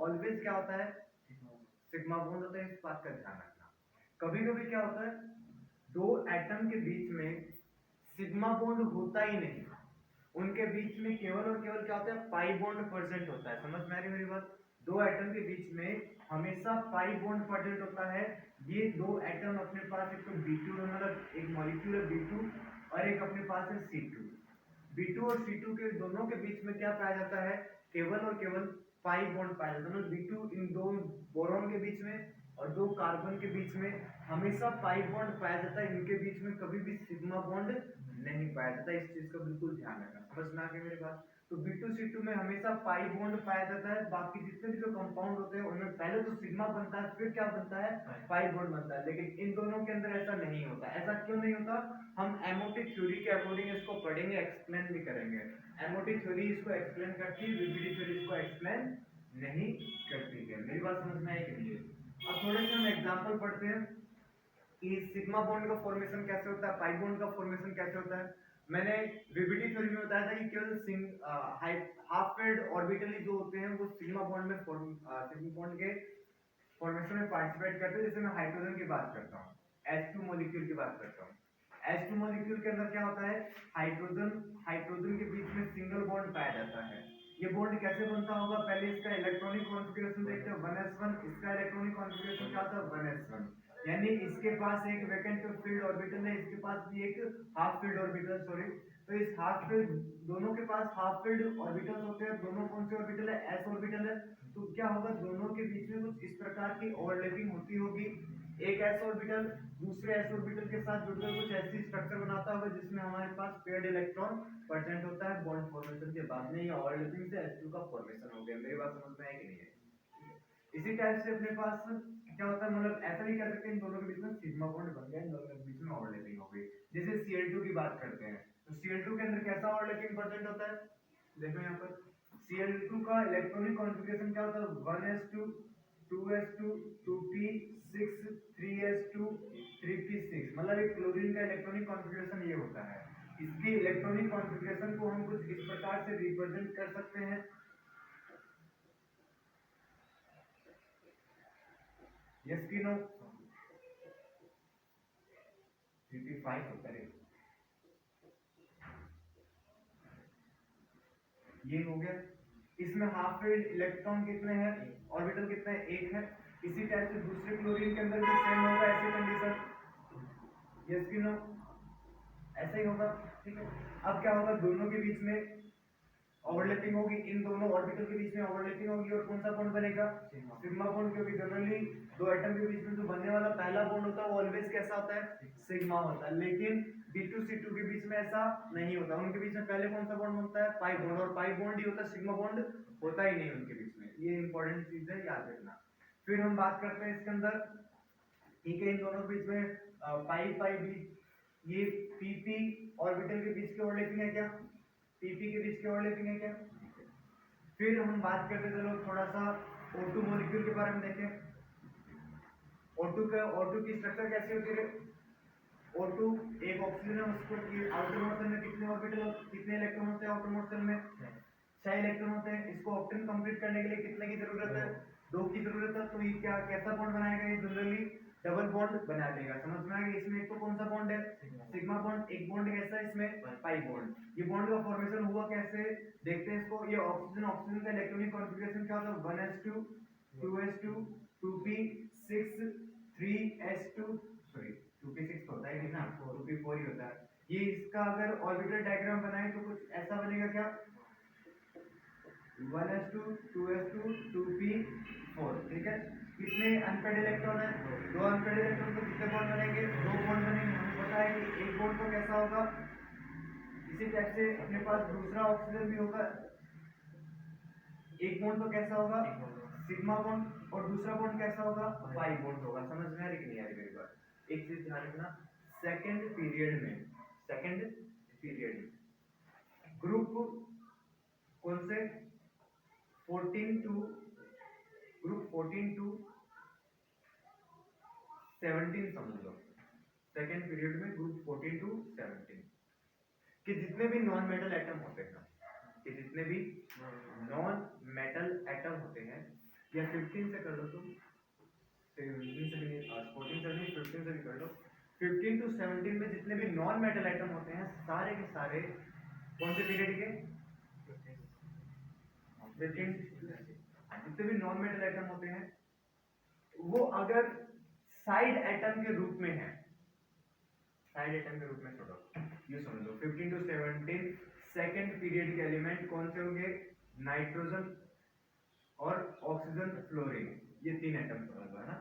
Always क्या होता है, सिग्मा बॉन्ड होता है, इस बात का ध्यान रखना। कभी कभी क्या होता है, दो एटम के बीच में सिग्मा बॉन्ड होता ही नहीं, उनके बीच में केवल और केवल क्या होता है, पाई बॉन्ड प्रेजेंट होता है। समझ में आ रही मेरी बात? दो एटम के बीच में हमेशा पाई बॉन्ड प्रेजेंट होता है। ये दो एटम अपने पास एक तो B2 मतलब एक मॉलिक्यूल है B2 और एक अपने पास है C2। B2 और C2 के दोनों के बीच में क्या पाया जाता है, केवल और केवल पाई बॉन्ड पाया जाता है। मतलब B2 इन दो बोरॉन के बीच में और दो कार्बन के बीच में हमेशा पाई बॉन्ड पाया जाता है, इनके बीच में कभी भी सिग्मा बॉन्ड नहीं पाया जाता। इस चीज का बिल्कुल ध्यान रखना। समझ में आ गई मेरी बात? तो B2C2 में हमेशा पाई बॉन्ड पाया जाता है। बाकी जितने भी जो कंपाउंड होते हैं उनमें पहले तो सिग्मा बनता है, फिर क्या बनता है, पाई बॉन्ड बनता है। लेकिन इन दोनों के अंदर ऐसा नहीं होता। ऐसा क्यों नहीं होता? हम एमोटिक थ्योरी के अकॉर्डिंग इसको पढ़ेंगे, एक्सप्लेन भी करेंगे। एमोटिक थ्योरी इसको एक्सप्लेन करती है, वीबीडी थ्योरी इसको एक्सप्लेन नहीं करती है। मेरी बात समझ में आई कि नहीं? अब थोड़े से हम एग्जांपल पढ़ते हैं कि सिग्मा बॉन्ड का फॉर्मेशन कैसे होता है, पाई बॉन्ड का फॉर्मेशन कैसे होता है। मैंने वीबीडी थ्योरी में बताया था कि केवल हाफ फेल्ड ऑर्बिटली जो होते हैं वो सिग्मा बॉन्ड में सिग्मा बॉन्ड के फॉर्मेशन में पार्टिसिपेट करते हैं। जैसे मैं हाइड्रोजन की बात करता हूँ, H2 मॉलिक्यूल की बात करता हूँ। H2 मॉलिक्यूल के अंदर क्या होता है, हाइड्रोजन हाइड्रोजन के बीच में सिंगल बॉन्ड पाया जाता है। ये बॉन्ड कैसे बनता होगा, पहले इसका इलेक्ट्रॉनिक कॉन्फ़िगरेशन देखते हैं 1s1। इसका इलेक्ट्रॉनिक कॉन्फ़िगरेशन क्या था, 1s1। यानी इसके पास एक वैकेंट फील्ड ऑर्बिटल है, इसके पास भी एक हाफ फील्ड ऑर्बिटल, सॉरी। तो इस हाफ फील्ड, दोनों के पास हाफ फील्ड ऑर्बिटल्स होते हैं। दोनों कौन से ऑर्बिटल है, s ऑर्बिटल है। तो क्या होगा, दोनों के बीच में कुछ इस प्रकार की ओवरलैपिंग होती होगी। एक s ऑर्बिटल दूसरे s ऑर्बिटल के साथ जुड़कर कुछ ऐसी स्ट्रक्चर बनाता होगा जिसमें हमारे पास पेयर्ड इलेक्ट्रॉन प्रेजेंट होता है। बॉन्ड फॉर्मेशन के बाद में ये ओवरलैपिंग से H2 का फॉर्मेशन हो गया। मेरी बात समझ में आई कि नहीं है? इसी टाइप से अपने पास क्या होता है, मतलब ऐसा भी कह सकते हैं इन दोनों के बीच में सिग्मा बॉन्ड बन गया, इन दोनों के बीच में ओवरलैपिंग हो गई। जैसे Cl2 की बात करते हैं, तो Cl2 के अंदर कैसा ओवरलैपिंग प्रेजेंट होता है, देखो यहाँ पर Cl2 का इलेक्ट्रॉनिक कॉन्फ़िगरेशन क्या होता है, 1s2 2s2 2p6 3s2 3p6। मतलब एक क्लोरीन का इलेक्ट्रॉनिक कॉन्फ़िगरेशन ये होता है। इसके इलेक्ट्रॉनिक कॉन्फ़िगरेशन को हम कुछ इस प्रकार से रिप्रेजेंट कर सकते हैं। यस की नो? 3p5 होता है, ये हो गया। इसमें हाफ फील्ड इलेक्ट्रॉन कितने हैं, ऑर्बिटल कितने हैं, एक है। इसी टाइप से दूसरे क्लोरीन के अंदर भी सेम होगा ऐसे कंडीशन। यस की नो? ऐसा ही होगा, ठीक है। अब क्या होगा, दोनों के बीच में ओवरलैपिंग होगी, इन दोनों ऑर्बिटल के बीच में ओवरलैपिंग होगी और कौन सा बॉन्ड बनेगा, सिग्मा बॉन्ड। क्योंकि जनरली दो एटम के बीच में जो बनने वाला पहला बॉन्ड होता है वो ऑलवेज कैसा होता है, सिग्मा होता है। लेकिन B2C2 के बीच में ऐसा नहीं होता, उनके बीच में पहले कौन सा बॉन्ड बनता है, पाई बॉन्ड। और पाई बॉन्ड ही होता है, सिग्मा बॉन्ड होता ही नहीं उनके बीच में। ये इंपॉर्टेंट चीज है, याद रखना। फिर हम बात करते हैं इसके अंदर, ठीक है, इन दोनों के बीच में पाई पाई बीच ये PP ऑर्बिटल के बीच की ओवरलैपिंग है क्या, PP के बीच की ओवरलैपिंग है क्या। फिर हम बात करते चलो थोड़ा सा O2 मॉलिक्यूल के बारे में देखें। O2 की स्ट्रक्चर कैसी होती है, O2 एक ऑक्सीजन है, उसको आउटर मोशन में कितने ऑर्बिटल कितने इलेक्ट्रॉन होते हैं, आउटर मोशन में 6 इलेक्ट्रॉन होते हैं। इसको ऑक्टेन कंप्लीट करने के लिए कितने की जरूरत है, 2 की जरूरत है। तो ये क्या कैसा बॉन्ड बनाएगा, ये जनरली डबल बॉन्ड बना देगा। समझ में आ गया? इसमें एक तो कौन सा बॉन्ड है, सिग्मा बॉन्ड। एक बॉन्ड कैसा है इसमें, पाई बॉन्ड। ये बॉन्ड का फॉर्मेशन हुआ कैसे, देखते हैं इसको। ये ऑक्सीजन का इलेक्ट्रॉनिक कॉन्फ़िगरेशन क्या होता है, 1s2 2s2 2p6 3s2, sorry 2p6 होता है ना, 2p4 ही होता है। ये इसका अगर ऑर्बिटल डायग्राम बनाए तो कुछ ऐसा बनेगा क्या, 1s2 2s2 2p4, ठीक है। कितने अनपेड इलेक्ट्रॉन है, दो अनपेड इलेक्ट्रॉन। तो कितने बॉन्ड बनेंगे, दो बॉन्ड बनेंगे। हमें पता है कि एक बॉन्ड तो कैसा होगा, इसी टाइप से अपने पास दूसरा ऑक्सीजन भी होगा। एक बॉन्ड तो कैसा होगा, सिग्मा बॉन्ड, और दूसरा बॉन्ड कैसा होगा, पाई बॉन्ड होगा। समझ में आ रही कि नहीं आ रही मेरी बात? एक चीज ध्यान रखना, सेकंड पीरियड में ग्रुप कौन से 14 टू ग्रुप 14 टू 17 समझ लो। सेकंड पीरियड में ग्रुप 14 टू 17 कि जितने भी नॉन मेटल एटम होते हैं, कि जितने भी नॉन मेटल एटम होते हैं, या 15 से कर लो तुम, 17 से भी नहीं, 14 से नहीं, 15 से भी कर लो। 15 to 17 में जितने भी नॉन मेटल आइटम होते हैं सारे के सारे कौन से पीरियड के, 15, जितने भी नॉन मेटल आइटम होते हैं वो अगर साइड एटम के रूप में है, साइड एटम के रूप में छोड़ो, ये समझ लो 15 to 17 सेकंड पीरियड के एलिमेंट कौन से होंगे, नाइट्रोजन और ऑक्सीजन, फ्लोरीन, ये तीन एटम समझ लो है ना।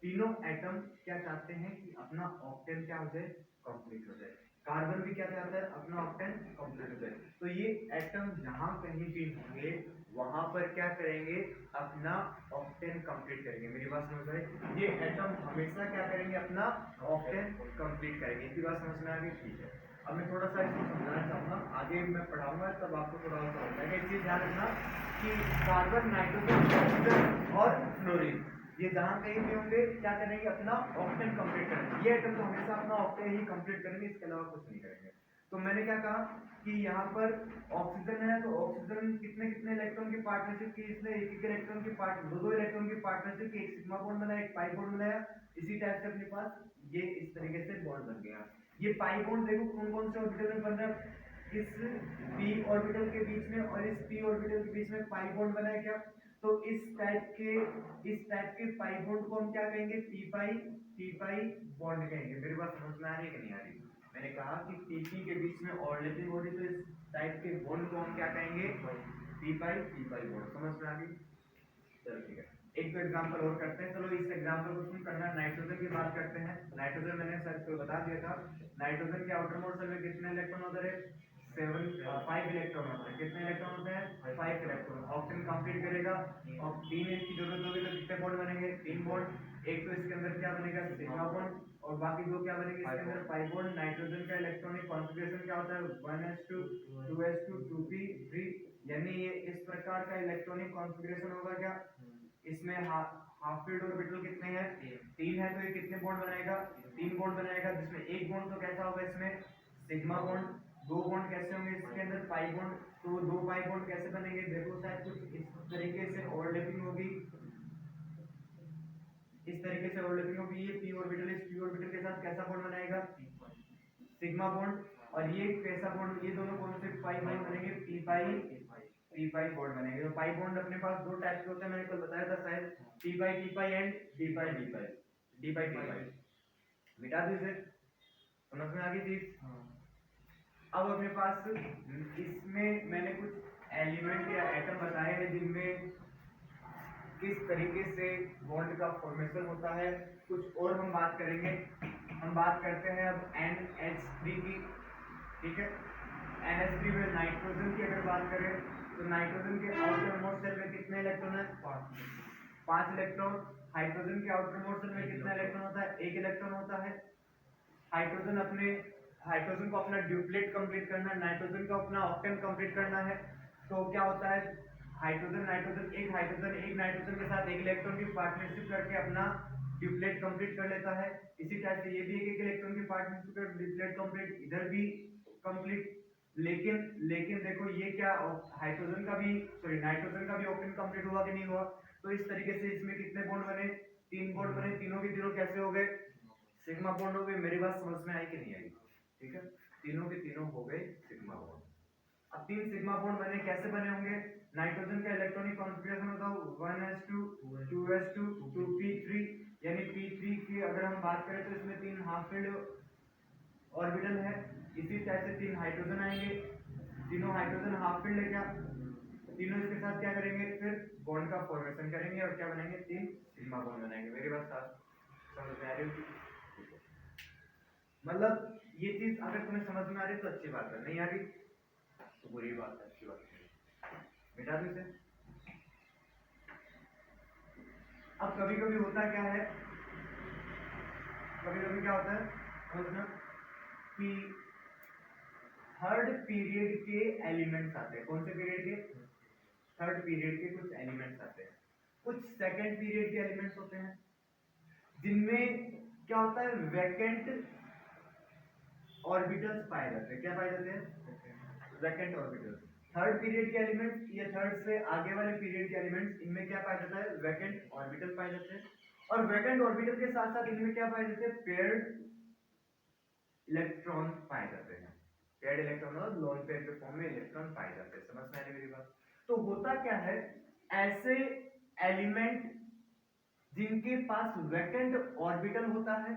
तीनों एटम क्या चाहते हैं कि अपना ऑक्टेन क्या हो जाए, कंप्लीट हो जाए। कार्बन भी क्या चाहता है, अपना ऑक्टेन कंप्लीट हो जाए। तो ये एटम जहां कहीं भी होंगे वहां पर क्या करेंगे, अपना ऑक्टेन कंप्लीट करेंगे। मेरी बात समझ रहे, ये एटम हमेशा क्या करेंगे, अपना ऑक्टेन कंप्लीट करेंगे। इतनी बात समझ में आ गई, ठीक है। अब मैं थोड़ा सा इसको समझाना चाहूंगा, आगे मैं पढ़ाऊंगा तब आपको थोड़ा और समझ आएगा। एक चीज ध्यान रखना कि कार्बन, नाइट्रोजन, ऑक्सीजन और फ्लोरीन ये जहां कहीं भी होंगे क्या करेंगे, अपना ऑक्टेन कंप्लीट करेंगे। ये एटम तो हमेशा अपना ऑक्टेन ही कंप्लीट करेंगे, इसके अलावा कुछ नहीं करेंगे। तो मैंने क्या कहा कि यहाँ पर ऑक्सीजन है तो ऑक्सीजन कितने कितने इलेक्ट्रॉन की पार्टनरशिप की, इसने एक एक इलेक्ट्रॉन की दो इलेक्ट्रॉन की पार्टनरशिप की, एक सिग्मा बॉन्ड बनाया, एक पाई बॉन्ड बनाया। इसी टाइप से अपने पास ये इस तरीके से बॉन्ड बन गया। ये पाई बॉन्ड देखो कौन कौन से ऑर्बिटल में बन रहा है, इस p ऑर्बिटल के बीच में और इस p ऑर्बिटल के बीच में पाई बॉन्ड बना है क्या। तो इस टाइप के पाई बॉन्ड को हम क्या कहेंगे, p पाई बॉन्ड कहेंगे। मेरी बात समझ में आ रही है कि नहीं आ रही। मैंने कहा कि p के बीच में ओवरलैपिंग हो रही, तो इस टाइप के बॉन्ड को हम क्या कहेंगे, p पाई बॉन्ड। समझ में आ गई, चलो ठीक है। एक तो एग्जांपल और करते हैं, चलो इस एग्जांपल को सुन करना। नाइट्रोजन की बात करते हैं। नाइट्रोजन मैंने सर को बता दिया था, नाइट्रोजन के आउटर मोस्ट शेल में कितने इलेक्ट्रॉन होते हैं, 5 इलेक्ट्रॉन होते हैं। कितने इलेक्ट्रॉन होते हैं, 5 इलेक्ट्रॉन। ऑक्टेन कंप्लीट करेगा और 3 इसकी जरूरत होगी तो कितने बॉन्ड बनेंगे, 3 बॉन्ड। एक तो इसके अंदर क्या बनेगा, सिग्मा बॉन्ड, और बाकी दो क्या बनेंगे इसके अंदर, पाई बॉन्ड। नाइट्रोजन का इलेक्ट्रॉनिक कॉन्फ़िगरेशन क्या होता है, 1s2 2s2 2p3, यानी ये इस प्रकार का इलेक्ट्रॉनिक कॉन्फ़िगरेशन होगा क्या। इसमें हाफ फील्ड ऑर्बिटल कितने हैं, 3 है, तो ये कितने बॉन्ड बनाएगा, 3 बॉन्ड बनाएगा। जिसमें एक बॉन्ड तो कैसा होगा इसमें, सिग्मा बॉन्ड। दो बॉन्ड कैसे होंगे इसके अंदर, पाई बॉन्ड। तो दो पाई बॉन्ड कैसे बनेंगे, देखो शायद कुछ इस तरीके से ओवरलैपिंग होगी, इस तरीके से ओवरलैपिंग होगी। ये p ऑर्बिटल इस p ऑर्बिटल के साथ कैसा बॉन्ड बनाएगा, सिग्मा बॉन्ड। और ये कैसा बॉन्ड, ये दोनों कौन से पाई बॉन्ड बनेंगे, p पाई बॉन्ड बनेंगे। तो पाई बॉन्ड अपने पास दो टाइप के होते हैं, मैंने कल बताया था शायद, p pi and d pi p पाई। मिटा दो इसे, समझ में आ गई चीज। अब अपने पास इसमें मैंने कुछ एलिमेंट या एटम बताए हैं जिनमें किस तरीके से बॉन्ड का फॉर्मेशन होता है, कुछ और हम बात करेंगे। हम बात करते हैं अब NH3 की, ठीक है। NH3 में नाइट्रोजन की अगर बात करें तो नाइट्रोजन के आउटर मोस्ट शेल में कितने इलेक्ट्रॉन है, 5 इलेक्ट्रॉन। हाइड्रोजन के आउटर मोस्ट शेल में कितना इलेक्ट्रॉन होता है, 1 इलेक्ट्रॉन होता है। हाइड्रोजन को अपना ड्यूप्लेट कंप्लीट करना है, नाइट्रोजन को अपना ऑक्टेन कंप्लीट करना है। तो क्या होता है, एक नाइट्रोजन के साथ एक इलेक्ट्रॉन की पार्टनरशिप करके अपना ड्यूप्लेट कंप्लीट कर लेता है। इसी टाइप से ये भी एक इलेक्ट्रॉन की पार्टनरशिप कर ड्यूप्लेट कंप्लीट, इधर भी कंप्लीट। लेकिन देखो ये क्या, नाइट्रोजन का भी ऑक्टेन कंप्लीट हुआ कि नहीं हुआ। तो इस तरीके से इसमें कितने बॉन्ड बने, 3 बॉन्ड बने। तीनों के तीनों कैसे हो गए, सिग्मा बॉन्ड हो गए। मेरी बात समझ में आई कि नहीं आई, ठीक है। तीनों के तीनों हो गए सिग्मा बॉन्ड। अब 3 सिग्मा बॉन्ड बने, कैसे बने होंगे, नाइट्रोजन का इलेक्ट्रॉनिक कॉन्फ़िगरेशन होता है 1s2 2s2 2p3, यानी p3 की अगर हम बात करें तो इसमें 3 हाफ फील्ड ऑर्बिटल है। इसी टाइप से 3 हाइड्रोजन आएंगे, तीनों हाइड्रोजन हाफ फील्ड है क्या, तीनों इसके साथ क्या करेंगे, फिर बॉन्ड का फॉर्मेशन करेंगे और क्या बनेंगे, 3 सिग्मा बॉन्ड बनाएंगे। मेरी बात समझ में आ रही है, मतलब ये चीज अगर तुम्हें समझ में आ रही तो अच्छी बात है, नहीं आ रही तो बुरी बात है, अच्छी बात है, मिटा दो इसे। अब कभी कभी होता क्या है, कभी कभी क्या होता है समझना कि थर्ड पीरियड के एलिमेंट्स आते हैं। कौन से पीरियड के, थर्ड पीरियड के कुछ एलिमेंट्स आते हैं। कुछ सेकंड पीरियड के एलिमेंट्स होते हैं जिनमें क्या होता है, वैकेंट ऑर्बिटल्स पाए जाते हैं। क्या पाए जाते हैं, वैकेंट ऑर्बिटल्स। थर्ड पीरियड के एलिमेंट्स या थर्ड से आगे वाले पीरियड के एलिमेंट्स, इनमें क्या पाया जाता है, वैकेंट ऑर्बिटल पाए जाते हैं। और वैकेंट ऑर्बिटल के साथ साथ इनमें क्या पाए जाते हैं, पेयर्ड इलेक्ट्रॉन पाए जाते हैं। पेयर्ड इलेक्ट्रॉन और लोन पेयर के फॉर्म में इलेक्ट्रॉन पाए जाते हैं। समझ में आ रही मेरी बात? तो होता क्या है, ऐसे एलिमेंट जिनके पास वैकेंट ऑर्बिटल होता है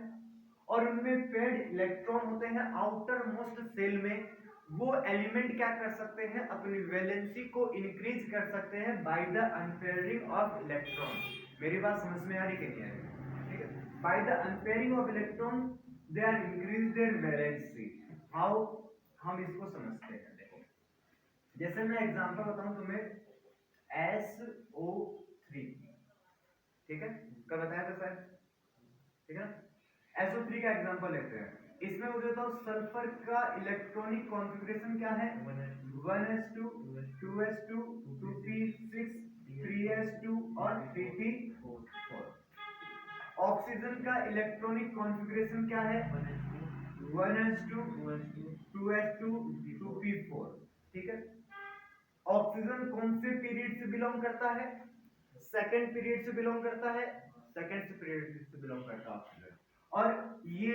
और उनमें पेयर्ड इलेक्ट्रॉन होते हैं आउटर मोस्ट सेल में, वो एलिमेंट क्या कर सकते हैं, अपनी वैलेंसी को इंक्रीज कर सकते हैं bye the unpairing of electron. मेरी बात समझ में आ रही कि नहीं आ रही? ठीक है, by the unpairing of electron they are increase their valency. How हम इसको समझते हैं, देखो जैसे मैं एग्जांपल बताऊं तुम्हें, SO3, ठीक है, कब बताया था सर, ठीक है। SO3 का एग्जांपल लेते हैं। इसमें मुझे बताओ सल्फर का इलेक्ट्रॉनिक कॉन्फ़िगरेशन क्या है, 1s2 2s2 2p6 3s2 और 3p4। ऑक्सीजन का इलेक्ट्रॉनिक कॉन्फ़िगरेशन क्या है, 1s2 2s2 2p4, ठीक है। ऑक्सीजन कौन से पीरियड से बिलोंग करता है, सेकंड पीरियड से बिलोंग करता है, सेकंड पीरियड से बिलोंग करता है ऑक्सीजन। और ये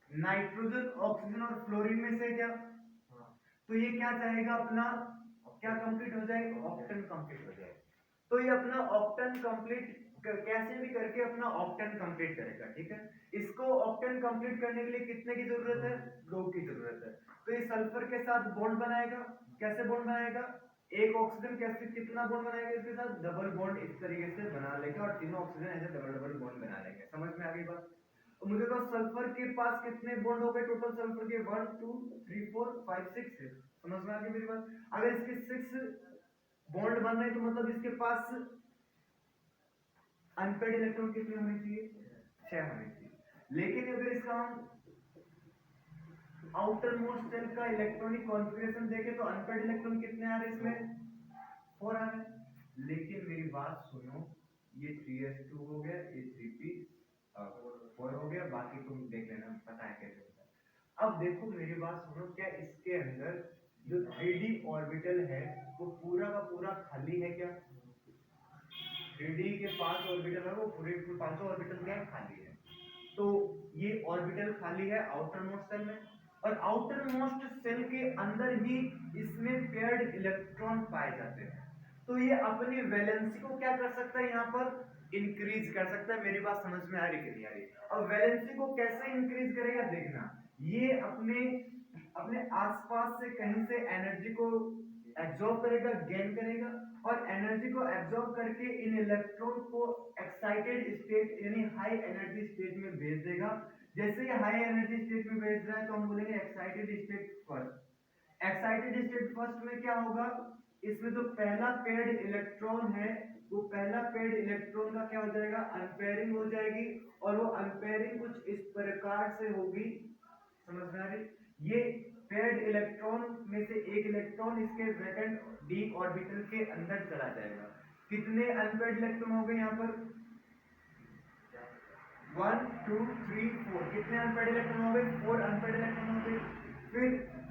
नाइट्रोजन, ऑक्सीजन और फ्लोरीन में से क्या, तो ये क्या चाहेगा, अपना क्या कंप्लीट हो जाएगा, ऑक्टेन कंप्लीट हो जाएगा। तो ये अपना ऑक्टेन कंप्लीट कैसे भी करके अपना ऑक्टेन कंप्लीट करेगा, ठीक है। इसको ऑक्टेन कंप्लीट करने के लिए कितने की जरूरत है, 2 की जरूरत है। तो ये सल्फर के साथ बॉन्ड बनाएगा, कैसे बॉन्ड बनाएगा, एक ऑक्सीजन कैसे कितना बॉन्ड बनाएगा इसके साथ, डबल बॉन्ड इस तरीके से बना लेगा और तीनों ऑक्सीजन ऐसे डबल डबल बॉन्ड बना लेंगे। समझ में आ गई बात? तो मुझे तो सल्फर के पास कितने बॉन्ड हो गए टोटल, सल्फर के 1 2 3 4 5 6 है। समझ में आ गई मेरी बात? अगर इसके 6 बॉन्ड बन रहे तो मतलब इसके पास अनपेड इलेक्ट्रॉन कितने होने चाहिए, 6 होने चाहिए। लेकिन अगर इसका हम आउटर मोस्ट सेल का इलेक्ट्रॉनिक कॉन्फ़िगरेशन देखें तो अनपेड इलेक्ट्रॉन कितने आ रहे हैं इसमें, 4 आ रहे हैं। लेकिन मेरी बात सुनो, ये 3s2 हो गया, ये 3p4 हो गया, बाकी तुम देख लेना, पता है कैसे होता है। अब देखो मेरी बात सुनो, क्या इसके अंदर जो 3d ऑर्बिटल है वो पूरा का पूरा खाली है क्या, 3d के 5 ऑर्बिटल है वो पूरे पांचों ऑर्बिटल क्या है, खाली है। तो ये ऑर्बिटल खाली है आउटर मोस्ट सेल में, और आउटर मोस्ट सेल के अंदर ही इसमें पेयर्ड इलेक्ट्रॉन पाए जाते हैं। तो ये अपनी वैलेंसी को क्या कर सकता है, यहाँ पर इंक्रीज कर सकता है। मेरी बात समझ में आ रही कि नहीं आ रही? अब वैलेंसी को कैसे इंक्रीज करेगा देखना, ये अपने अपने आसपास से कहीं से एनर्जी को एब्जॉर्ब करेगा, गेन करेगा, और एनर्जी को एब्जॉर्ब करके इन इलेक्ट्रॉन को एक्साइटेड स्टेट यानी हाई एनर्जी स्टेट में भेज देगा। जैसे ही हाई एनर्जी स्टेट में भेज रहा है तो हम बोलेंगे excited state first. Excited state first में क्या होगा, इसमें जो पहला पेयर्ड इलेक्ट्रॉन है वो पहला पेयर्ड इलेक्ट्रॉन का क्या हो जाएगा, अनपेयरिंग हो जाएगी, और वो अनपेयरिंग कुछ इस प्रकार से होगी। समझ में आ रही? ये पेयर्ड इलेक्ट्रॉन में से एक इलेक्ट्रॉन इसके वैकेंट d ऑर्बिटल के अंदर चला जाएगा। कितने अनपेयर्ड इलेक्ट्रॉन हो गए यहाँ पर, 1 2 3 4, कितने अनपेयर्ड इलेक्ट्रॉन हो गए, 4 अनपेयर्ड इलेक्ट्रॉन हो गए। फिर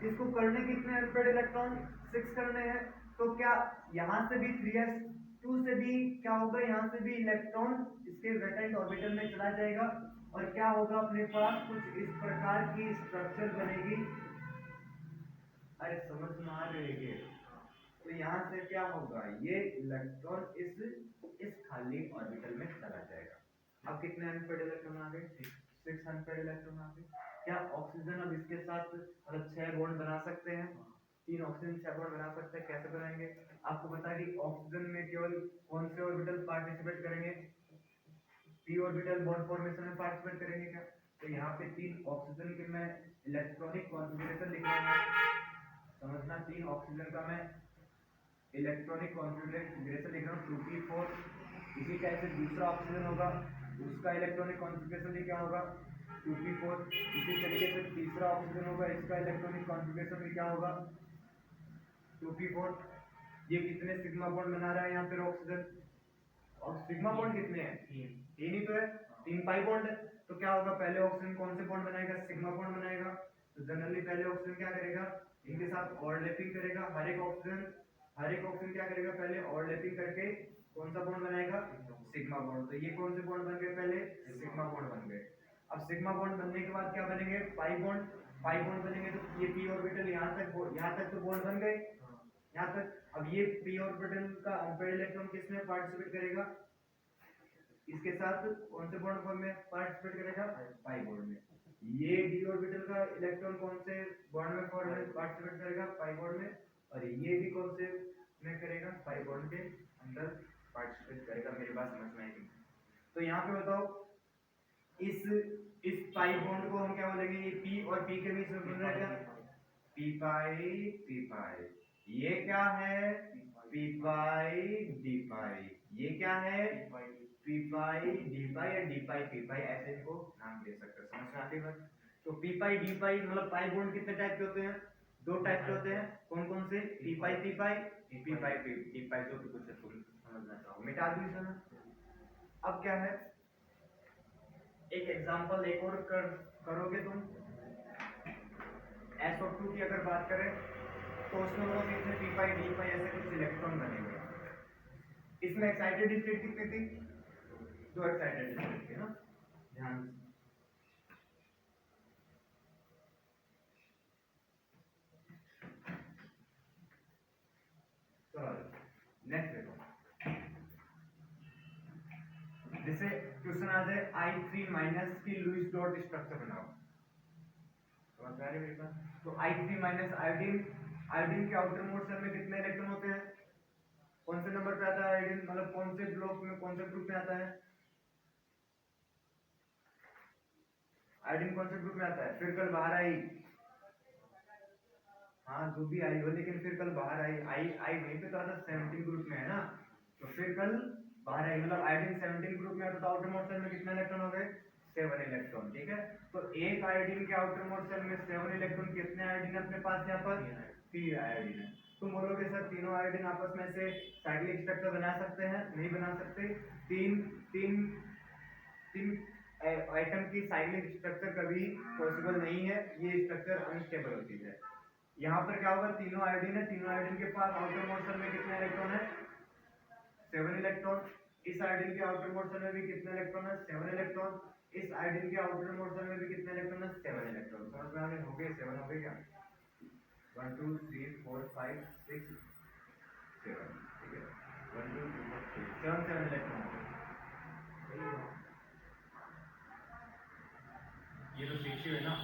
इसको करने कितने अनपेयर्ड इलेक्ट्रॉन, 6 करने हैं। तो क्या यहाँ से भी 3s2 से भी क्या होगा, यहाँ से भी इलेक्ट्रॉन इसके वैकेंट ऑर्बिटल में चला जाएगा, और क्या होगा, अपने पास कुछ इस प्रकार की स्ट्रक्चर बनेगी। अरे समझ में आ रही है? तो यहाँ से क्या होगा, ये इलेक्ट्रॉन इस खाली ऑर्बिटल में चला जाएगा। अब कितने अनपेयर्ड इलेक्ट्रॉन आ गए, 6 अनपेयर्ड इलेक्ट्रॉन आ गए। क्या ऑक्सीजन अब इसके साथ मतलब 6 बॉन्ड बना सकते हैं, 3 ऑक्सीजन 6 बॉन्ड बना सकते हैं। कैसे बनाएंगे, आपको बता कि ऑक्सीजन में केवल कौन से ऑर्बिटल पार्टिसिपेट करेंगे, p ऑर्बिटल बॉन्ड फॉर्मेशन में पार्टिसिपेट करेंगे क्या। तो यहाँ पे 3 ऑक्सीजन के मैं इलेक्ट्रॉनिक कॉन्फ़िगरेशन लिख रहा हूँ, समझना, 3 ऑक्सीजन का मैं इलेक्ट्रॉनिक कॉन्फ़िगरेशन लिख रहा हूँ 2p4। इसी टाइप से दूसरा ऑक्सीजन होगा, उसका इलेक्ट्रॉनिक कॉन्फ़िगरेशन क्या होगा, 2p4। इसी तरीके से तीसरा ऑक्सीजन होगा, इसका इलेक्ट्रॉनिक कॉन्फ़िगरेशन क्या होगा, 2p4। ये कितने सिग्मा बॉन्ड बना रहा है यहाँ पर ऑक्सीजन, और सिग्मा बॉन्ड कितने हैं, 3 ही तो है, 3 पाई बॉन्ड है। तो क्या होगा, पहले ऑक्सीजन कौन से बॉन्ड बनाएगा, सिग्मा बॉन्ड बनाएगा। तो जनरली पहले ऑक्सीजन क्या करेगा, इनके साथ ओवरलैपिंग करेगा। हर एक ऑक्सीजन क्या करेगा, पहले ओवरलैपिंग करके कौन सा बॉन्ड बनाएगा, सिग्मा बॉन्ड। तो ये कौन से बॉन्ड बन गए, पहले सिग्मा बॉन्ड बन गए। अब सिग्मा बॉन्ड बनने के बाद क्या बनेंगे, पाई बॉन्ड बनेंगे। तो ये पी ऑर्बिटल यहाँ तक तो बॉन्ड बन गए यहाँ तक। अब ये पी ऑर्बिटल का अनपेयर्ड इलेक्ट्रॉन किसमें पार्टिसिपेट करेगा, इसके साथ कौन से बॉन्ड फॉर्म में पार्टिसिपेट करेगा, पाई बॉन्ड में। ये डी ऑर्बिटल का इलेक्ट्रॉन कौन से बॉन्ड में फॉर्म में पार्टिसिपेट करेगा, पाई बॉन्ड में। और ये भी कौन से में करेगा, पाई बॉन्ड के अंदर पार्टिसिपेट करेगा। मेरी बात समझ में आएगी। तो यहाँ पे बताओ, इस पाई बॉन्ड को हम क्या बोलेंगे, ये पी और पी के बीच में बन रहा है क्या, पी पाई। ये क्या है, पी पाई डी पाई। ये क्या है, पी पाई डी पाई या डी पाई पी पाई, ऐसे इनको नाम दे सकते हैं। समझ में आती है। तो पी पाई डी पाई मतलब पाई बॉन्ड कितने टाइप के होते हैं, दो टाइप के होते हैं। कौन कौन से, पी पाई पी पाई, पी पाई पी पाई। जो भी कुछ है तुम समझना चाहो, मिटा दी सर। अब क्या है, एक एग्जांपल एक और करोगे तुम। SO2 की अगर बात करें तो उसमें वो कितने पी पाई डी पाई ऐसे कुछ इलेक्ट्रॉन बनेंगे। इसमें एक्साइटेड स्टेट कितनी थी, दो एक्साइटेड स्टेट थी ना, ध्यान। नेक्स्ट देखो, जैसे क्वेश्चन आ जाए I3 माइनस की लुईस डॉट स्ट्रक्चर बनाओ। समझ आ रही है मेरे पास। तो I3 माइनस आयोडीन के आउटर मोस्ट शेल में कितने इलेक्ट्रॉन होते हैं, कौन से नंबर पे आता है आयोडीन, मतलब कौन से ब्लॉक में कौन से ग्रुप में आता है, आयोडीन कौन से ग्रुप में आता है। फिर कल बाहर आई, हाँ जो भी आई हो, लेकिन फिर कल बाहर आई वहीं पे तो आता 17 ग्रुप में है ना। तो फिर कल बाहर आई मतलब आयोडीन 17 ग्रुप में आता। तो आउटर मोस्ट शेल में कितने इलेक्ट्रॉन हो गए, 7 इलेक्ट्रॉन। ठीक है, तो एक आयोडीन के आउटर मोस्ट शेल में 7 इलेक्ट्रॉन। कितने आयोडीन अपने पास यहाँ पर, 3 आयोडीन है। तुम बोलोगे सर तीनों आयोडीन आपस में से साइक्लिक स्ट्रक्चर बना सकते हैं, नहीं बना सकते। तीन आइटम की साइक्लिक स्ट्रक्चर कभी पॉसिबल नहीं है, ये स्ट्रक्चर अनस्टेबल होती है। यहाँ पर क्या होगा, तीनों आयोडीन है, तीनों आयोडीन के पास आउटर मोस्ट शेल में कितने इलेक्ट्रॉन है, 7 इलेक्ट्रॉन। इस आयोडीन के आउटर मोस्ट शेल में भी कितने इलेक्ट्रॉन है, 7 इलेक्ट्रॉन। इस आयोडीन के आउटर मोस्ट शेल में भी कितने इलेक्ट्रॉन है, 7 इलेक्ट्रॉन। समझ में आ रहे हो गए, 7 हो गए क्या, 1 2 3 4 5 6 7। ठीक है, 1 2 3 4 7 इलेक्ट्रॉन हो गए। ये तो 6 है ना।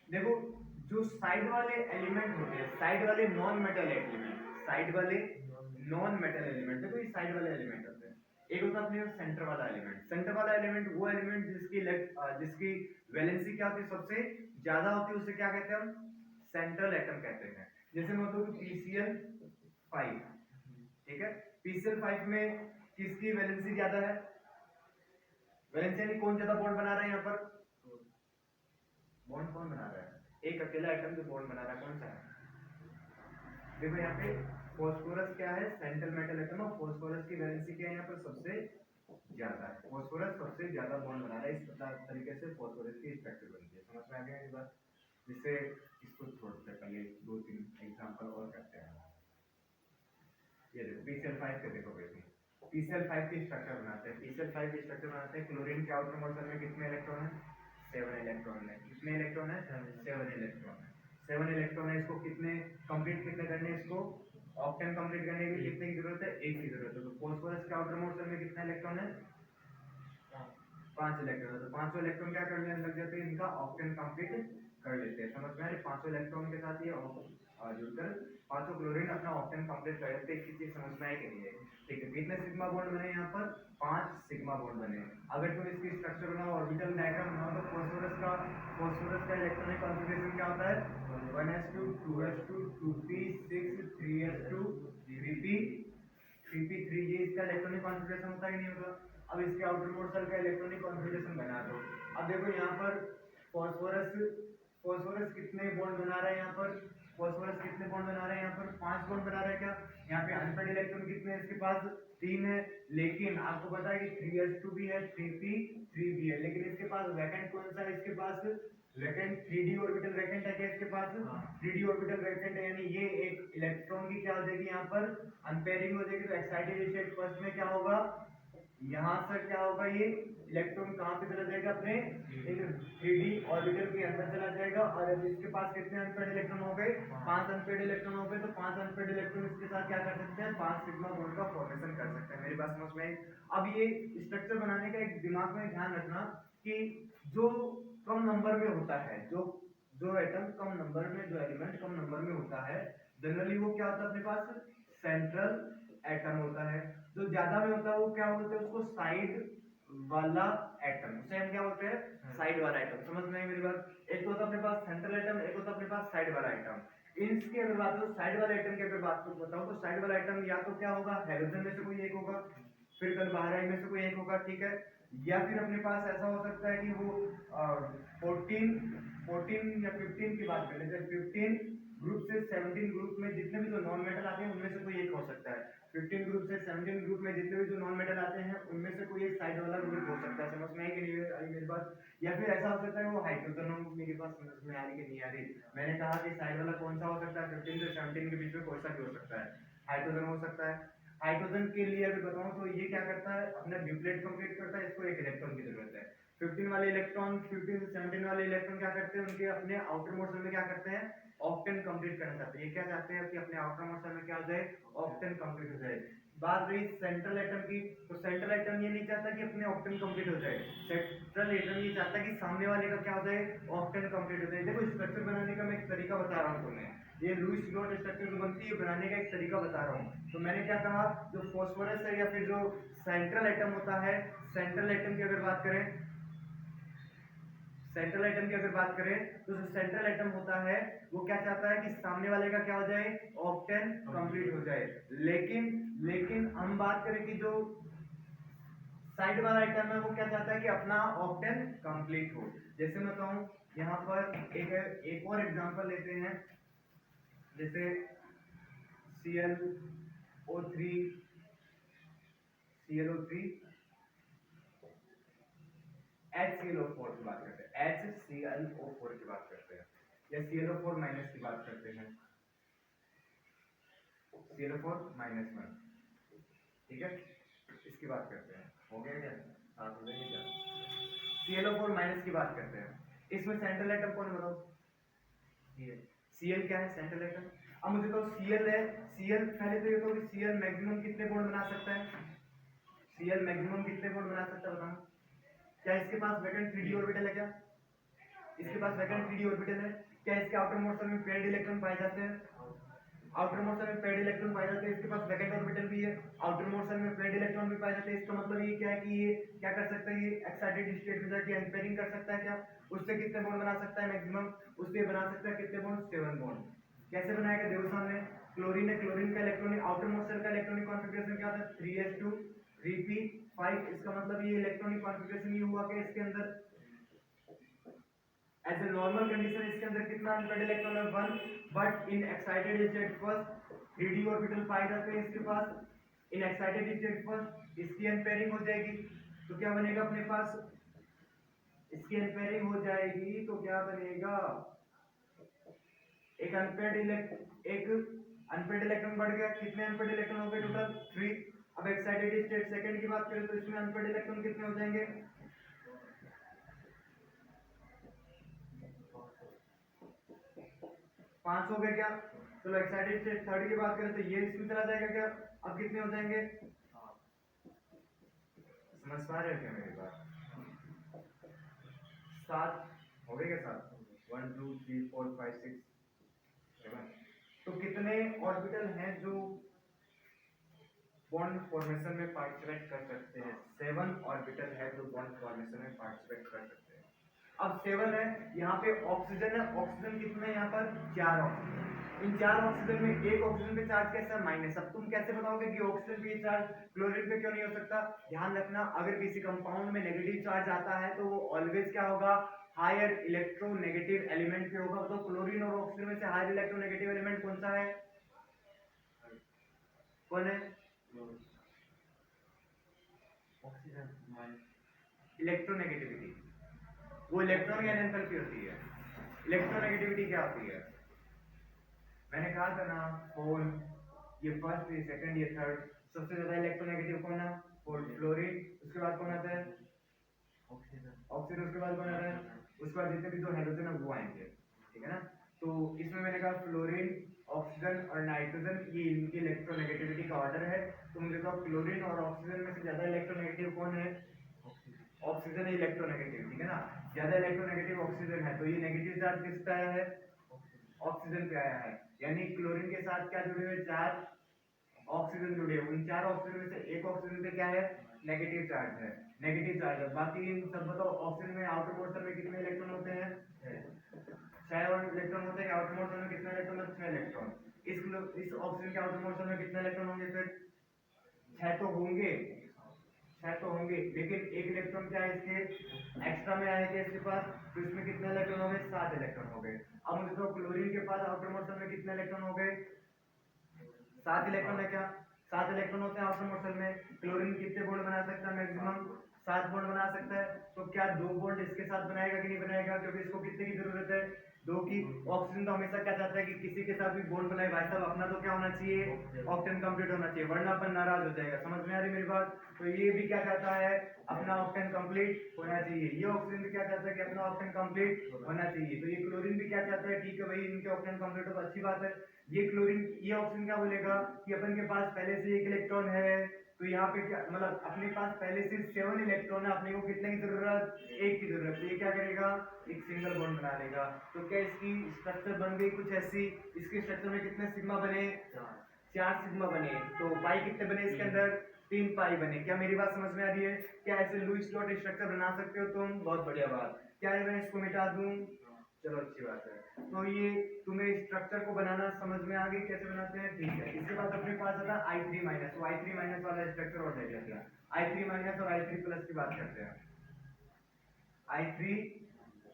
देखो जो साइड वाले एलिमेंट होते हैं, साइड वाले नॉन मेटल एलिमेंट, साइड वाले नॉन मेटल एलिमेंट, देखो ये साइड वाले एलिमेंट होते हैं। एक होता है अपने सेंटर वाला एलिमेंट। सेंटर वाला एलिमेंट वो एलिमेंट जिसकी वैलेंसी क्या होती है, सबसे ज्यादा होती है, उसे क्या कहते हैं हम, सेंट्रल एटम कहते हैं। जैसे मैं बोलूं PCl5, ठीक है, PCl5 में किसकी वैलेंसी ज्यादा है, वैलेंसी यानी कौन ज्यादा बॉन्ड बना रहा है, यहाँ पर बॉन्ड कौन बना रहा है, एक अकेला एटम जो बॉन्ड बना रहा है कौन सा है। देखो यहाँ पे फास्फोरस क्या है, सेंट्रल मेटल एटम है, फास्फोरस की वैलेंसी क्या है यहाँ पर सबसे ज्यादा है, फास्फोरस सबसे ज्यादा बॉन्ड बना रहा है। इस तरीके से फास्फोरस की स्ट्रक्चर बनती है। समझ में आ गया ये बात। जिससे इसको छोड़ते हैं, पहले 2-3 एग्जांपल और करते हैं। ये देखो PCl5 के देखो बेटा, PCl5 की स्ट्रक्चर बनाते हैं। PCl5 की स्ट्रक्चर बनाते हैं। क्लोरीन के आउटर मोस्ट शेल में कितने इलेक्ट्रॉन है, 7 इलेक्ट्रॉन है। कितने इलेक्ट्रॉन है, 7 इलेक्ट्रॉन है। 7 इलेक्ट्रॉन है। इसको कितने करने, इसको ऑक्टेन कंप्लीट करने के लिए कितने की जरूरत है, 1 की जरूरत है। तो फास्फोरस के आउटर मोस्ट शेल में कितने इलेक्ट्रॉन है, 5 इलेक्ट्रॉन है। तो 5 इलेक्ट्रॉन क्या करने लग जाते हैं, इनका ऑक्टेन कंप्लीट कर लेते हैं। समझ में आ रही, 5 इलेक्ट्रॉन के साथ ये जुड़कर 5 क्लोरीन अपना ऑक्टेन कंप्लीट कर लेते हैं। एक चीज समझ में आई कि नहीं है, ठीक है। कितने सिग्मा बॉन्ड बने यहाँ पर, 5 सिग्मा बॉन्ड बने। अगर तुम इसकी स्ट्रक्चर बनाओ, ऑर्बिटल डायग्राम बनाओ, तो फास्फोरस का इलेक्ट्रॉनिक कॉन्फ़िगरेशन क्या होता है, 1s2 2s2 2p6 3s2 3p 3p3। ये इसका इलेक्ट्रॉनिक कॉन्फ़िगरेशन होता है कि नहीं होता। अब इसके आउटर मोस्ट शेल का इलेक्ट्रॉनिक कॉन्फ़िगरेशन बना दो। अब देखो यहाँ पर फास्फोरस कितने बॉन्ड बना रहा है, यहाँ पर फास्फोरस कितने बॉन्ड बना रहे हैं, यहाँ पर 5 बॉन्ड बना रहे है क्या, यहाँ पे अनपेड इलेक्ट्रॉन कितने हैं इसके पास 3 है, लेकिन आपको पता है कि 3s2 भी है, 3p 3b है, लेकिन इसके पास वैकेंट कौन सा है, इसके पास वैकेंट 3d ऑर्बिटल वैकेंट है क्या इसके पास, 3d ऑर्बिटल वैकेंट है, यानी ये एक इलेक्ट्रॉन की क्या हो जाएगी यहाँ पर अनपेयरिंग हो जाएगी। तो एक्साइटेड स्टेट फर्स्ट में क्या होगा, यहाँ से क्या होगा, ये इलेक्ट्रॉन कहाँ पे चला जाएगा, अपने एक 3d ऑर्बिटल के अंदर चला जाएगा। और अब इसके पास कितने अनपेड इलेक्ट्रॉन हो गए, 5 अनपेड इलेक्ट्रॉन हो गए, तो 5 अनपेड इलेक्ट्रॉन इसके साथ क्या कर सकते हैं, 5 सिग्मा बॉन्ड का फॉर्मेशन कर सकते हैं। मेरी बात समझ में आई। अब ये स्ट्रक्चर बनाने का एक दिमाग में ध्यान रखना कि जो कम नंबर में होता है, जो एटम कम नंबर में, जो एलिमेंट कम नंबर में होता है, जनरली वो क्या होता है अपने पास सेंट्रल एटम होता है। जो ज्यादा में होता है वो क्या होता है, उसको साइड वाला एटम, उसे हम क्या बोलते हैं, साइड वाला एटम। समझ में आई मेरी बात। एक तो होता है अपने पास सेंट्रल एटम, एक होता है अपने पास साइड वाला एटम। इनकी अगर बात हो, साइड वाले एटम की अगर बात बताऊं तो साइड वाला एटम या तो क्या होगा, हाइड्रोजन में से कोई एक होगा, फिर कल बाहर आई में से कोई एक होगा, ठीक है, या फिर अपने पास ऐसा हो सकता है कि वो 14 या 15 की बात करें, जैसे 15 ग्रुप से 17 ग्रुप में जितने भी जो नॉन मेटल आते हैं उनमें से कोई एक हो सकता है। 15 ग्रुप से 17 ग्रुप में जितने भी जो नॉन मेटल आते हैं उनमें से कोई एक साइड वाला ग्रुप हो सकता है। समझ में आई कि नहीं आई मेरी बात। या फिर ऐसा हो सकता है वो हाइड्रोजन हो, मेरे पास समझ में आ रही कि नहीं आ रही। मैंने कहा कि साइड वाला कौन सा हो सकता है, 15 से 17 के बीच में कोई सा भी हो सकता है, हाइड्रोजन हो सकता है। हाइड्रोजन के लिए अगर बताऊं तो ये क्या करता है, अपना ड्यूप्लेट कंप्लीट करता है, इसको एक इलेक्ट्रॉन की जरूरत है। 15 वाले इलेक्ट्रॉन, 15 से 17 वाले इलेक्ट्रॉन क्या करते हैं, उनके अपने आउटर मोड में क्या करते हैं, ऑक्टेन कंप्लीट करना चाहते हैं। ये क्या चाहते हैं कि अपने आउटर मोड में क्या हो जाए, ऑक्टेन कंप्लीट हो जाए। बात रही सेंट्रल एटम की, तो सेंट्रल एटम ये नहीं चाहता कि अपने ऑक्टेन कंप्लीट हो जाए, सेंट्रल एटम ये चाहता है कि सामने वाले का क्या हो जाए, ऑक्टेन कंप्लीट हो जाए। देखो स्ट्रक्चर बनाने का मैं एक तरीका बता रहा हूँ तुम्हें, ये लुईस डॉट स्ट्रक्चर जो बनती है बनाने का एक तरीका बता रहा हूँ। तो मैंने क्या कहा, जो फास्फोरस है या फिर जो सेंट्रल एटम होता है, सेंट्रल एटम की अगर बात करें, सेंट्रल एटम की अगर बात करें तो जो सेंट्रल एटम होता है वो क्या चाहता है कि सामने वाले का क्या हो जाए, ऑक्टेन कंप्लीट हो जाए। लेकिन हम बात करें कि जो साइड वाला एटम है वो क्या चाहता है कि अपना ऑक्टेन कंप्लीट हो। जैसे मैं कहूं यहाँ पर एक और एग्जांपल लेते हैं, जैसे ClO3 HClO4 की बात करते हैं, HClO4 की बात करते हैं, या ClO4 माइनस की बात करते हैं, ClO4 -1, ठीक है, इसकी बात करते हैं। हो गया क्या, साथ हो जाएगी क्या, ClO4 माइनस की बात करते हैं। इसमें सेंट्रल एटम कौन बताओ, ये Cl क्या है, सेंट्रल एटम। अब मुझे तो Cl है, Cl पहले तो ये तो Cl मैक्सिमम कितने बॉन्ड बना सकता है, Cl मैक्सिमम कितने बॉन्ड बना सकता है बताओ। क्या इसके पास वैकेंट 3d ऑर्बिटल है, क्या इसके पास वैकेंट 3d ऑर्बिटल है, क्या इसके आउटर मोशन में पेयर्ड इलेक्ट्रॉन पाए जाते हैं, आउटर मोशन में पेयर्ड इलेक्ट्रॉन पाए जाते हैं, इसके पास वैकेंट ऑर्बिटल भी है, आउटर मोशन में पेयर्ड इलेक्ट्रॉन भी पाए जाते हैं। इसका मतलब ये क्या है कि ये क्या कर सकता है, ये एक्साइटेड स्टेट में जाके अनपेयरिंग कर सकता है, क्या उससे कितने बॉन्ड बना सकता है मैक्सिमम, उससे बना सकता है कितने बॉन्ड, 7 बॉन्ड। कैसे बनाएगा देखो सामने, क्लोरीन है, क्लोरीन का इलेक्ट्रॉनिक आउटर मोशन का इलेक्ट्रॉनिक कॉन्फ़िगरेशन क्या होता है, 3s2 3p5। इसका मतलब ये इलेक्ट्रॉनिक कॉन्फ़िगरेशन ये हुआ कि इसके अंदर एज ए नॉर्मल कंडीशन इसके अंदर कितना अनपेयर्ड इलेक्ट्रॉन है, 1, but in excited state first 3d orbital पाए जाते हैं इसके पास। इन एक्साइटेड स्टेट फर्स्ट इसकी अनपेयरिंग हो जाएगी, तो क्या बनेगा अपने पास, इसकी अनपेयरिंग हो जाएगी तो क्या बनेगा, एक अनपेयर्ड इलेक्ट्रॉन बढ़ गया, कितने अनपेयर्ड इलेक्ट्रॉन हो गए टोटल 3। अब एक्साइटेड स्टेट सेकंड की बात करें तो इसमें अनपेयर्ड इलेक्ट्रॉन कितने हो जाएंगे, 5 हो गए क्या। चलो एक्साइटेड स्टेट थर्ड की बात करें तो ये इसमें चला जाएगा क्या, अब कितने हो जाएंगे, समझ पा रहे हो क्या मेरी बात, 7 हो गए क्या, 7, 1 2 3 4 5 6 7। तो कितने ऑर्बिटल हैं जो बॉन्ड फॉर्मेशन में पार्टिसिपेट कर सकते हैं, 7 ऑर्बिटल है जो बॉन्ड फॉर्मेशन में पार्टिसिपेट कर सकते हैं। अब 7 है, यहाँ पे ऑक्सीजन है, ऑक्सीजन कितने हैं यहाँ पर, 4 ऑक्सीजन। इन 4 ऑक्सीजन में एक ऑक्सीजन पे चार्ज कैसा है, माइनस। अब तुम कैसे बताओगे कि ऑक्सीजन पे चार्ज क्लोरीन पे क्यों नहीं हो सकता, ध्यान रखना अगर किसी कंपाउंड में नेगेटिव चार्ज आता है तो वो ऑलवेज क्या होगा, हायर इलेक्ट्रोनेगेटिव एलिमेंट पे होगा। तो क्लोरीन और ऑक्सीजन में से हायर इलेक्ट्रोनेगेटिव एलिमेंट कौन सा है, कौन है? इलेक्ट्रोनेगेटिविटी। वो इलेक्ट्रॉन या एंथैल्पी होती है। इलेक्ट्रोनेगेटिविटी क्या होती है? मैंने कहा था ना, फोन, ये फर्स्ट, ये सेकंड, ये थर्ड, सबसे ज्यादा इलेक्ट्रोनेगेटिव कौन है? फ्लोरीन। उसके बाद कौन आता है? ऑक्सीजन। उसके बाद कौन आता है? उसके बाद जितने भी दो हाइड्रोजन है वो आएंगे, ठीक है ना। तो इसमें मैंने कहा फ्लोरीन, ऑक्सीजन और नाइट्रोजन, ये इनकी इलेक्ट्रोनेगेटिविटी का ऑर्डर है। तो मुझे तो फ्लोरीन और ऑक्सीजन में से ज्यादा इलेक्ट्रोनेगेटिव कौन है? ऑक्सीजन है इलेक्ट्रोनेगेटिव, ठीक है ना। ज्यादा इलेक्ट्रोनेगेटिव ऑक्सीजन है, तो ये नेगेटिव चार्ज किस पे आया है? ऑक्सीजन पे आया है। यानी क्लोरीन के साथ क्या जुड़े हुए? चार ऑक्सीजन जुड़े हुए। उन चार ऑक्सीजन में से एक ऑक्सीजन पे क्या है? नेगेटिव चार्ज है। नेगेटिव चार्ज है। बाकी इन सब बताओ, ऑक्सीजन में आउटर मोर्टल में कितने इलेक्ट्रॉन होते हैं? 6 इलेक्ट्रॉन होते हैं। आउटर मोर्टल में कितने इलेक्ट्रॉन होते हैं? 6 इलेक्ट्रॉन। इस ऑक्सीजन के आउटर मोर्टल में कितने इलेक्ट्रॉन होंगे? फिर 6 तो होंगे, 6 तो होंगे, लेकिन एक इलेक्ट्रॉन क्या है इसके एक्स्ट्रा में आएगा इसके पास, तो इसमें कितने इलेक्ट्रॉन हो गए? 7 इलेक्ट्रॉन हो गए। अब मुझे तो क्लोरीन के पास आउटर मोर्टल में कितने इलेक्ट्रॉन हो गए? 7 इलेक्ट्रॉन है। क्या 7 इलेक्ट्रॉन होते हैं आउटर मोर्टल में? क्लोरीन कितने बॉन्ड बना सकता है? मैक्सिमम 7 बॉन्ड बना सकता है। तो क्या 2 बॉन्ड इसके साथ बनाएगा कि नहीं बनाएगा? क्योंकि इसको कितने की जरूरत है? 2 की। ऑक्सीजन तो हमेशा क्या चाहता है कि किसी के साथ भी बॉन्ड बनाए। भाई साहब अपना तो क्या होना चाहिए? ऑक्टेन कंप्लीट होना चाहिए, वरना अपन नाराज हो जाएगा। समझ में आ रही मेरी बात? तो ये भी क्या चाहता है? अपना ऑक्टेन कंप्लीट होना चाहिए। ये ऑक्सीजन भी क्या चाहता है कि अपना ऑक्टेन कंप्लीट होना चाहिए। तो ये क्लोरीन भी क्या चाहता है? ठीक है भाई, इनके ऑक्टेन कंप्लीट हो तो अच्छी बात है। ये क्लोरीन, ये ऑक्सीजन क्या बोलेगा कि अपन के पास पहले से एक इलेक्ट्रॉन है, तो यहाँ पे क्या मतलब अपने पास पहले से 7 इलेक्ट्रॉन है, अपने को कितने की जरूरत? एक की जरूरत। तो ये क्या करेगा? एक सिंगल बॉन्ड बना लेगा। तो क्या इसकी स्ट्रक्चर बन गई कुछ ऐसी? इसके स्ट्रक्चर में कितने सिग्मा बने? 4 सिग्मा बने। तो पाई कितने बने इसके अंदर? 3 पाई बने। क्या मेरी बात समझ में आ रही है? क्या ऐसे लुईस डॉट स्ट्रक्चर बना सकते हो तुम? बहुत बढ़िया बात। क्या है, मैं इसको मिटा दूं? चलो अच्छी बात है। तो ये तुम्हें स्ट्रक्चर को बनाना समझ में आ गई कैसे बनाते हैं, ठीक है। इसके बाद अपने पास आता है I3 माइनस। तो I3 माइनस वाला स्ट्रक्चर और देख लेते हैं। I3 माइनस और I3 प्लस की बात करते हैं। I3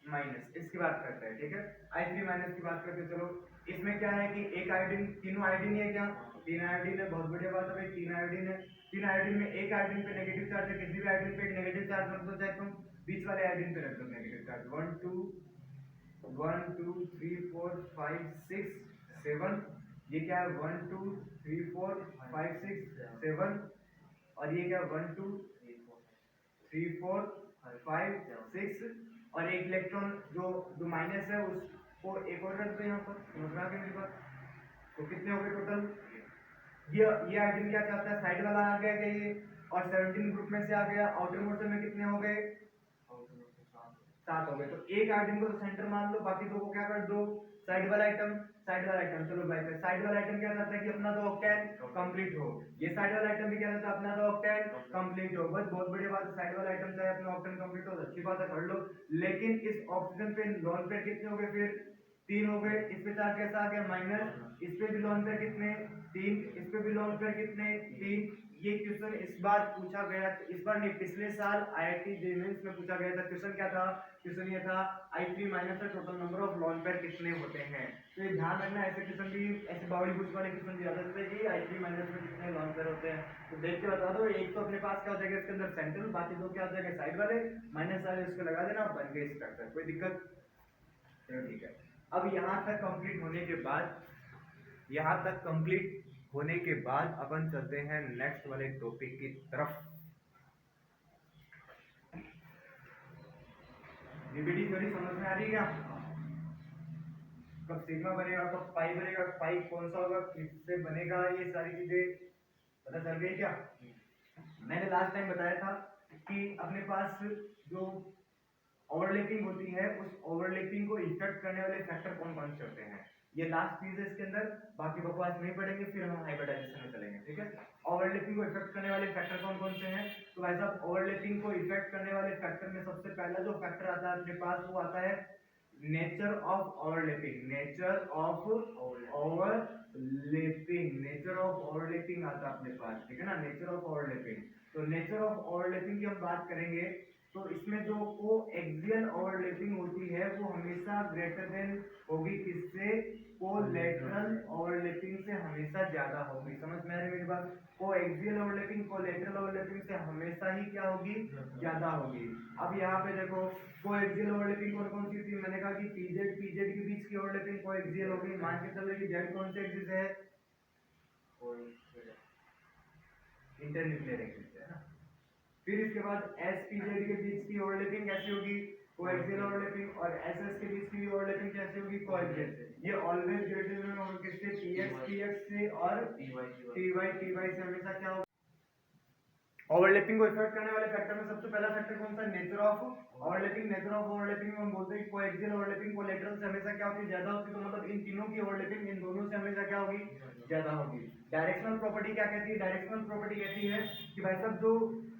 माइनस इसकी बात करते हैं, ठीक है। I3 माइनस की बात करते हैं। चलो इसमें क्या है कि एक आयोडीन, तीनों आयोडीन है। क्या 3 आयोडीन है? बहुत बढ़िया बात है भाई, 3 आयोडीन है। 3 आयोडीन में एक आयोडीन पे नेगेटिव चार्ज है। किसी भी आयोडीन पे एक नेगेटिव चार्ज रख दो, चाहे तुम बीच वाले आयोडीन पे रख दो नेगेटिव चार्ज। 1 2 3 4 5 6 7। ये क्या है? 1 2 3 4 5 6 7। और ये क्या? 1 2 3 4 5 6। और एक इलेक्ट्रॉन जो जो माइनस है उसको एक और रख दो यहाँ पर। समझ में आ गई मेरी बात? तो कितने हो गए टोटल? ये आइटम क्या चाहता है? साइड वाला आ गया क्या ये? और 17 ग्रुप में से आ गया। आउटर मोड में कितने हो गए? 7 हो गए। तो एक आइटम को तो सेंटर मान लो, बाकी दो को क्या कर दो? साइड वाला आइटम। साइड वाला आइटम, चलो भाई साइड वाला आइटम क्या चाहता है कि अपना तो ऑक्टेन कंप्लीट हो। ये साइड वाला आइटम भी क्या चाहता है? अपना तो ऑक्टेन कंप्लीट हो। बस बहुत बढ़िया बात है, साइड वाला आइटम चाहे अपना ऑक्टेन कंप्लीट हो, अच्छी बात है, कर लो। लेकिन इस ऑक्सीजन पे लॉन पेयर कितने हो गए? फिर 3 हो गए। इस पे चार्ज कैसा आ गया? माइनस। इस पे भी लॉन पेयर कितने? 3। इस पे भी लॉन पेयर कितने? 3। ये क्वेश्चन इस बार पूछा गया, इस बार नहीं पिछले साल IIT JEE मेंस में पूछा गया था। क्वेश्चन क्या था? क्वेश्चन ये था I3 माइनस का total number of lone pair कितने होते हैं। तो ये ध्यान रखना, ऐसे क्वेश्चन भी, ऐसे बावली बुक्स वाले क्वेश्चन भी आता है कि I3 माइनस में कितने लॉन पेयर होते हैं। तो देख के बता दो, एक तो अपने पास क्या हो जाएगा इसके अंदर? सेंट्रल। बाकी दो क्या हो जाएगा? साइड वाले। माइनस वाले उसको लगा देना, बन गए स्ट्रक्चर। कोई दिक्कत? चलो ठीक है। अब यहाँ तक कंप्लीट होने के बाद, यहाँ तक कंप्लीट होने के बाद अपन चलते हैं नेक्स्ट वाले टॉपिक की तरफ। डीबीटी थ्योरी समझ में आ रही है क्या? कब सिग्मा बनेगा, कब पाई बनेगा, पाई कौन सा होगा, किससे बनेगा, ये सारी चीजें पता चल गई क्या? मैंने लास्ट टाइम बताया था कि अपने पास जो ओवरलैपिंग होती है, उस ओवरलैपिंग को इफेक्ट करने वाले फैक्टर कौन कौन से होते हैं, ये लास्ट चीज है इसके अंदर। बाकी बकवास नहीं पढ़ेंगे, फिर हम हाइब्रिडाइजेशन में चलेंगे, ठीक है। ओवरलैपिंग को इफेक्ट करने वाले फैक्टर कौन कौन से हैं? तो भाई साहब ओवरलैपिंग को इफेक्ट करने वाले फैक्टर में सबसे पहला जो फैक्टर आता है अपने पास, वो आता है nature of overlapping. Nature of overlapping, nature of overlapping आता है अपने पास, ठीक है ना। Nature of overlapping. तो नेचर ऑफ ओवरलैपिंग की हम बात करेंगे तो इसमें जो को एक्सियल ओवरलैपिंग होती है वो हमेशा ग्रेटर देन होगी किससे, कोलैटरल ओवरलैपिंग से हमेशा ज्यादा होगी। समझ में आ रही है मेरी बात? को एक्सियल ओवरलैपिंग कोलैटरल ओवरलैपिंग से हमेशा ही क्या होगी, ज्यादा होगी। अब यहाँ पे देखो को एक्सियल ओवरलैपिंग कौन कौन सी थी, मैंने कहा कि पीजेड पीजेड के बीच की ओवरलैपिंग को एक्सियल होगी। मान के चलो कि जेड कौन से एक्सिस है, इंटरन्यूक्लियर एक्सिस है ना। फिर इसके बाद एस पी जेड के बीच की ओवरलैपिंग कैसी होगी, कोएक्सियल ओवरलैपिंग, और एस एस के बीच की ओवरलैपिंग कैसी होगी, कोएक्सियल से। ये ऑलवेज ग्रेटर देन और किससे, पीएक्स पीएक्स से और टीवाई टीवाई से हमेशा क्या होगा। ओवरलैपिंग को इफेक्ट करने वाले फैक्टर में सबसे पहला फैक्टर कौन सा, nature of overlapping. Nature of overlapping में हम बोलते हैं कि कोएक्सियल ओवरलैपिंग कोलैटरल से हमेशा क्या होती है, ज्यादा होती है। तो मतलब इन तीनों की ओवरलैपिंग इन दोनों से हमेशा क्या होगी, ज्यादा होगी। डायरेक्शनल प्रॉपर्टी क्या कहती है, डायरेक्शनल प्रॉपर्टी कहती है कि भाई साहब जो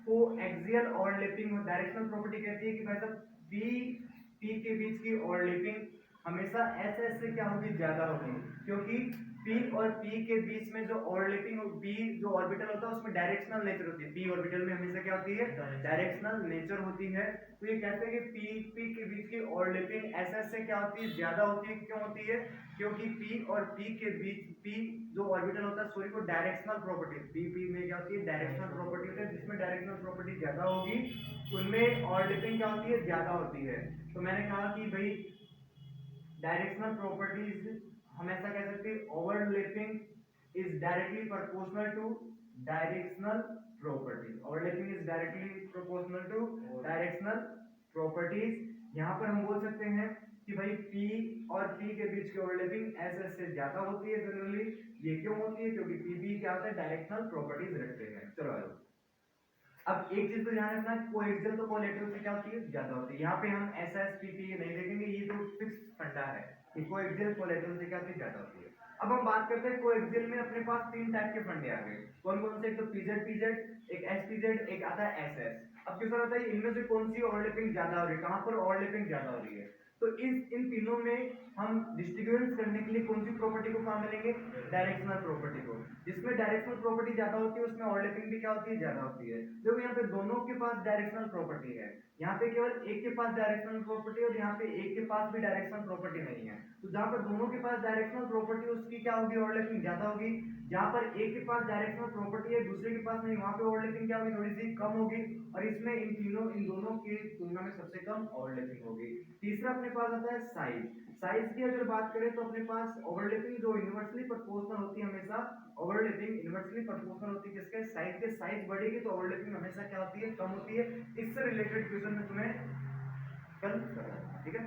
कोएक्सियल ओवरलैपिंग, डायरेक्शनल प्रॉपर्टी कहती है कि भाई साहब पी पी के बीच की ओवरलैपिंग हमेशा एस एस से क्या होगी, ज्यादा होगी। क्योंकि पी और पी के बीच में जो ओवरलैपिंग, पी जो ऑर्बिटल होता है उसमें डायरेक्शनल नेचर होती है। पी ऑर्बिटल में हमेशा क्या होती है, डायरेक्शनल नेचर होती है। तो ये कहते हैं कि पी पी के बीच की ओवरलैपिंग एस एस से क्या होती है, ज्यादा होती है। क्यों होती है, क्योंकि पी और पी के बीच, पी जो ऑर्बिटल होता है सॉरी को डायरेक्शनल प्रॉपर्टी, पी पी में क्या होती है, डायरेक्शनल प्रॉपर्टी होती है। जिसमें डायरेक्शनल प्रॉपर्टी ज्यादा होगी उनमें ओवरलैपिंग क्या होती है, ज्यादा होती है। तो मैंने कहा कि भाई डायरेक्शनल प्रॉपर्टीज हमेशा कह सकते हैं overlapping is directly proportional to directional properties. Overlapping is directly proportional to directional properties. यहाँ पर हम बोल सकते हैं कि भाई P और P के बीच की ओवरलैपिंग एस एस से ज्यादा होती है जनरली। ये क्यों होती है, क्योंकि P क्या होता है, डायरेक्शनल प्रॉपर्टीज रखते हैं। चलो आगे। अब एक चीज तो ध्यान रखना, कोएक्सियल तो कोलैटरल से क्या होती है, ज्यादा होती है। यहाँ पे हम एस एस पी पी नहीं देखेंगे, ये तो फिक्स फंडा है कि कोएक्सियल कोलैटरल से क्या होती है, ज्यादा होती है। अब हम बात करते हैं कोएक्सियल में अपने पास तीन टाइप के फंडे आ गए। कौन कौन से, एक तो पीजेड पीजेड, एक एस पीजेड, एक आता है एस एस। अब किस तरह बताइए इनमें से कौन सी ओवरलैपिंग ज्यादा हो रही है, कहां पर ओवरलैपिंग ज्यादा हो रही है। तो इन तीनों में हम डिस्ट्रीब्यूशन करने के लिए कौन सी प्रॉपर्टी को काम मिलेंगे, डायरेक्शनल प्रॉपर्टी को। जिसमें डायरेक्शनल प्रॉपर्टी ज्यादा होती है उसमें ओवरलैपिंग भी क्या होती है, ज्यादा होती है। देखो यहाँ पे दोनों के पास डायरेक्शनल प्रॉपर्टी है, यहाँ पे केवल एक के पास डायरेक्शनल प्रॉपर्टी और यहाँ पे एक के पास भी डायरेक्शनल प्रॉपर्टी नहीं है। तो जहाँ पर दोनों के पास डायरेक्शनल प्रॉपर्टी उसकी क्या होगी, ओवरलैपिंग ज्यादा होगी। जहाँ पर एक के पास डायरेक्शनल प्रॉपर्टी है दूसरे के पास नहीं, वहाँ पे ओवरलैपिंग क्या होगी, थोड़ी सी कम होगी। और इसमें इन दोनों की तुलना में सबसे कम ओवरलैपिंग होगी। तीसरा अपने पास आता है साइज। साइज की अगर बात करें तो अपने पास ओवरलैपिंग जो इनवर्सली प्रोपोर्शनल होती है, हमेशा ओवरलैपिंग इनवर्सली प्रोपोर्शनल होती है किसके, साइज के। साइज बढ़ेगी तो ओवरलैपिंग हमेशा क्या होती है, कम होती है। इससे रिलेटेड क्वेश्चन में तुम्हें कल, ठीक है।